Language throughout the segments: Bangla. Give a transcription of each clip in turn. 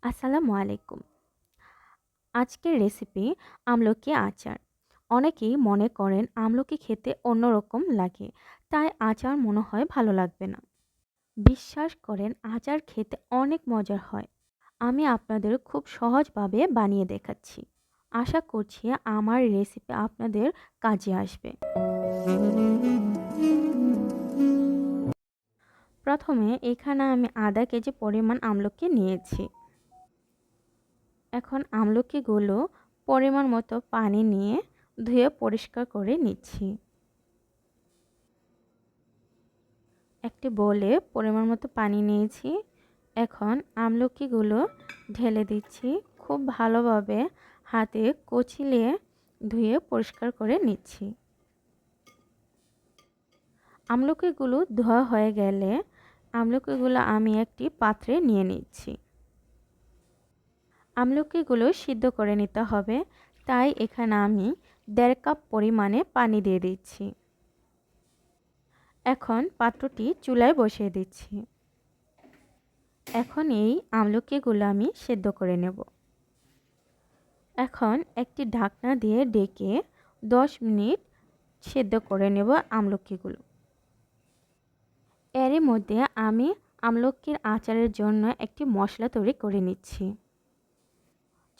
আসসালামু আলাইকুম। আজকের রেসিপি আমলকি আচার। অনেকেই মনে করেন আমলকি খেতে অন্যরকম লাগে, তাই আচার মনে হয় ভালো লাগবে না। বিশ্বাস করেন আচার খেতে অনেক মজার হয়। আমি আপনাদের খুব সহজভাবে বানিয়ে দেখাচ্ছি। আশা করছি আমার রেসিপি আপনাদের কাজে আসবে। প্রথমে এখানে আমি আধা কেজি পরিমাণ আমলকি নিয়েছি। এখন আমলকিগুলো পরিমাণ মতো পানি নিয়ে ধুয়ে পরিষ্কার করে নিচ্ছি। একটি বোলে পরিমাণ মতো পানি নিয়েছি। এখন আমলকিগুলো ঢেলে দিচ্ছি। খুব ভালোভাবে হাতে কচলিয়ে ধুয়ে পরিষ্কার করে নিচ্ছি। আমলকিগুলো ধোয়া হয়ে গেলে আমলকিগুলো আমি একটি পাত্রে নিয়ে নিচ্ছি। আমলকিগুলো সিদ্ধ করে নিতে হবে, তাই এখানে আমি 1.5 কাপ পরিমাণে পানি দিয়ে দিচ্ছি। এখন পাত্রটি চুলায় বসিয়ে দিচ্ছি। এখন এই আমলকিগুলো আমি সেদ্ধ করে নেব। এখন একটি ঢাকনা দিয়ে ঢেকে 10 মিনিট সেদ্ধ করে নেব আমলকিগুলো। এরই মধ্যে আমি আমলকির আচারের জন্য একটি মশলা তৈরি করে নিচ্ছি।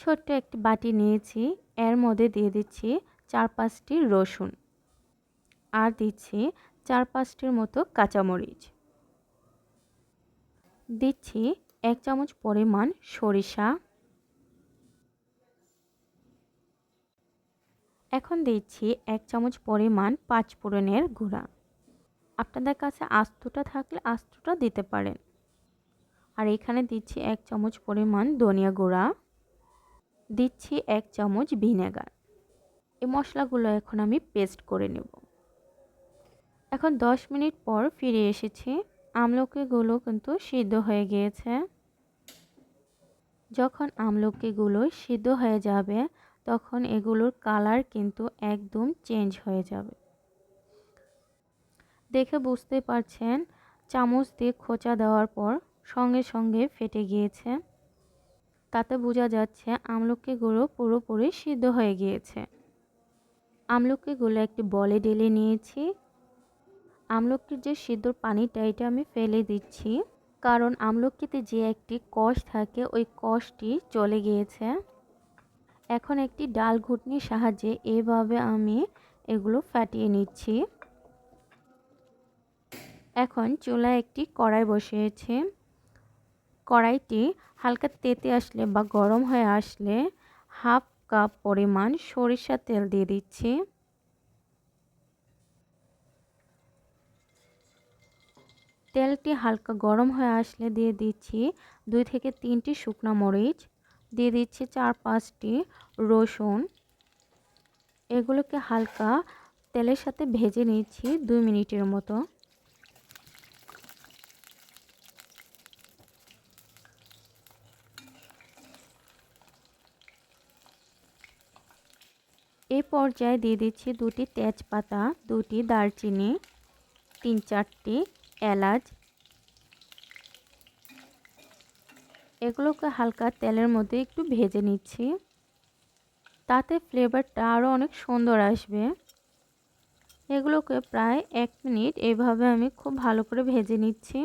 ছোট্ট একটি বাটি নিয়েছি, এর মধ্যে দিয়ে দিচ্ছি 4-5টি রসুন, আর দিচ্ছি 4-5টির মতো কাঁচামরিচ, দিচ্ছি 1 চামচ পরিমাণ সরিষা, এখন দিচ্ছি 1 চামচ পরিমাণ পাঁচফোড়নের গুঁড়া। আপনাদের কাছে আস্তটা থাকলে আস্তটা দিতে পারেন। আর এখানে দিচ্ছি 1 চামচ পরিমাণ ধনিয়া গুঁড়া, দিচ্ছি 1 চামচ ভিনেগার। এই মশলাগুলো এখন আমি পেস্ট করে নেব। এখন 10 মিনিট পর ফিরে এসেছি। আমলকিগুলো কিন্তু সিদ্ধ হয়ে গিয়েছে। যখন আমলকিগুলো সিদ্ধ হয়ে যাবে তখন এগুলোর কালার কিন্তু একদম চেঞ্জ হয়ে যাবে। দেখে বুঝতে পারছেন চামচ দিয়ে খোঁচা দেওয়ার পর সঙ্গে সঙ্গে ফেটে গিয়েছে। তাতে বোঝা যাচ্ছে আমলকিগুলো পুরোপুরি সিদ্ধ হয়ে গিয়েছে। আমলকিগুলো একটি বলে ঢেলে নিয়েছি। আমলকির যে সিদ্ধর পানিটা এটা আমি ফেলে দিচ্ছি, কারণ আমলকিতে যে একটি কষ থাকে ওই কষটি চলে গিয়েছে। এখন একটি ডাল ঘুটনির সাহায্যে এভাবে আমি এগুলো ফাটিয়ে নিচ্ছি। এখন চুলায় একটি কড়াই বসিয়েছি। কড়াইটি হালকা তেতে আসলে বা গরম হয়ে আসলে 1/2 কাপ পরিমাণ সরিষার তেল দিয়ে দিচ্ছি। তেলটি হালকা গরম হয়ে আসলে দিয়ে দিচ্ছি 2 থেকে 3টি শুকনো মরিচ, দিয়ে দিচ্ছি 4-5টি রসুন। এগুলোকে হালকা তেলের সাথে ভেজে নিচ্ছি 2 মিনিটের মতো। এই পর্যায়ে দিয়ে দিচ্ছি 2টি তেজপাতা, 2টি দারচিনি, 3-4টি এলাচ। এগুলোকে হালকা তেলের মধ্যে একটু ভেজে নিচ্ছি, তাতে ফ্লেভারটা আরও অনেক সুন্দর আসবে। এগুলোকে প্রায় 1 মিনিট এইভাবে আমি খুব ভালো করে ভেজে নিচ্ছি।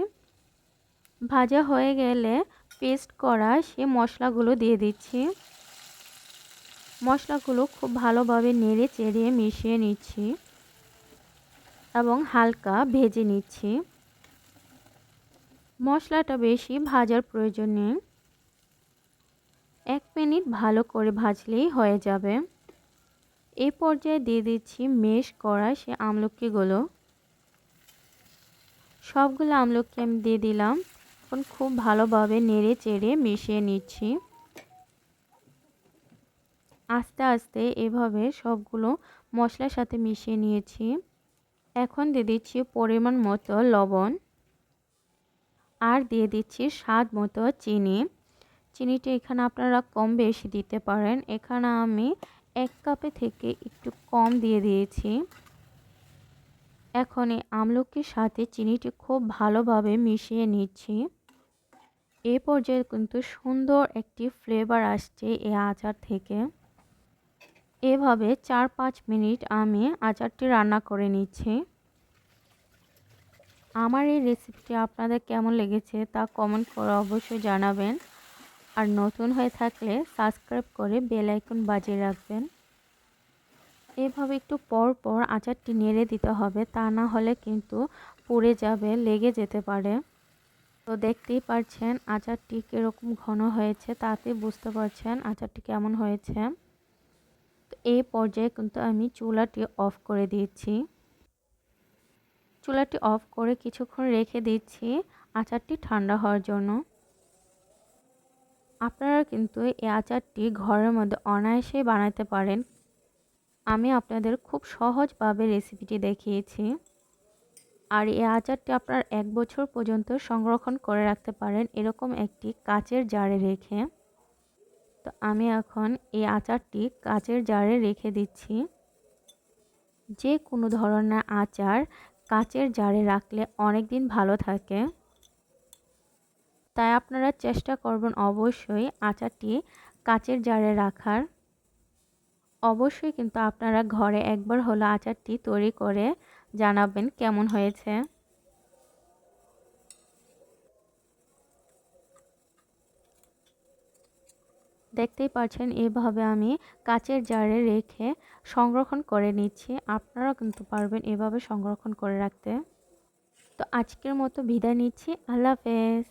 ভাজা হয়ে গেলে পেস্ট করা সে মশলাগুলো দিয়ে দিচ্ছি। মশলাগুলো খুব ভালোভাবে নেড়ে চেড়ে মিশিয়ে নিচ্ছি এবং হালকা ভেজে নিচ্ছি। মশলাটা বেশি ভাজার প্রয়োজন নেই, 1 মিনিট ভালো করে ভাজলেই হয়ে যাবে। এই পর্যায়ে দিয়ে দিচ্ছি মেশ করা সে আমলকিগুলো। সবগুলো আমলকি আমি দিয়ে দিলাম। এখন খুব ভালোভাবে নেড়ে চেড়ে মিশিয়ে নিচ্ছি। আস্তে আস্তে এভাবে সবগুলো মশলার সাথে মিশিয়ে নিয়েছি। এখন দিয়ে দিচ্ছি পরিমাণ মতো লবণ, আর দিয়ে দিচ্ছি স্বাদ মতো চিনি। চিনিটা এখানে আপনারা কম বেশি দিতে পারেন। এখানে আমি 1 কাপে থেকে একটু কম দিয়ে দিয়েছি। এখন এই আমলকির সাথে চিনিটি খুব ভালোভাবে মিশিয়ে নিচ্ছি। এই পর্যায়ে কিন্তু সুন্দর একটি ফ্লেভার আসছে এই আচার থেকে। এভাবে 4-5 মিনিট আমি আচারটি রান্না করে নিচ্ছি। আমার এই রেসিপিটি আপনাদের কেমন লেগেছে তা কমেন্ট করে অবশ্যই জানাবেন। আর নতুন হয়ে থাকলে সাবস্ক্রাইব করে বেল আইকন বাজিয়ে রাখবেন। এভাবে একটু পর পর আচারটি নেড়ে দিতে হবে, তা না হলে কিন্তু পুড়ে যাবে, লেগে যেতে পারে। তো দেখতেই পাচ্ছেন আচারটি কীরকম ঘন হয়েছে, তাতে বুঝতে পারছেন আচারটি কেমন হয়েছে। তো এই পর্যায়ে কিন্তু আমি চুলাটি অফ করে দিচ্ছি। চুলাটি অফ করে কিছুক্ষণ রেখে দিচ্ছি আচারটি ঠান্ডা হওয়ার জন্য। আপনারা কিন্তু এই আচারটি ঘরের মধ্যে অনায়াসেই বানাতে পারেন। আমি আপনাদের খুব সহজভাবে রেসিপিটি দেখিয়েছি। আর এই আচারটি আপনার 1 বছর পর্যন্ত সংরক্ষণ করে রাখতে পারেন এরকম একটি কাচের জারে রেখে। তো আমি এখন এই আচারটি কাচের জারে রেখে দিচ্ছি। যে কোনো ধরনের আচার কাচের জারে রাখলে অনেক দিন ভালো থাকে। তাই আপনারা চেষ্টা করবেন অবশ্যই আচারটি কাচের জারে রাখার। অবশ্যই কিন্তু আপনারা ঘরে একবার হলো আচারটি তৈরি করে জানাবেন কেমন হয়েছে। দেখতেই পাচ্ছেন এভাবে আমি কাচের জারে রেখে সংরক্ষণ করে নিচ্ছি। আপনারাও কিন্তু পারবেন এভাবে সংরক্ষণ করে রাখতে। তো আজকের মতো বিদায় নিচ্ছি। আল্লাহ হাফেজ।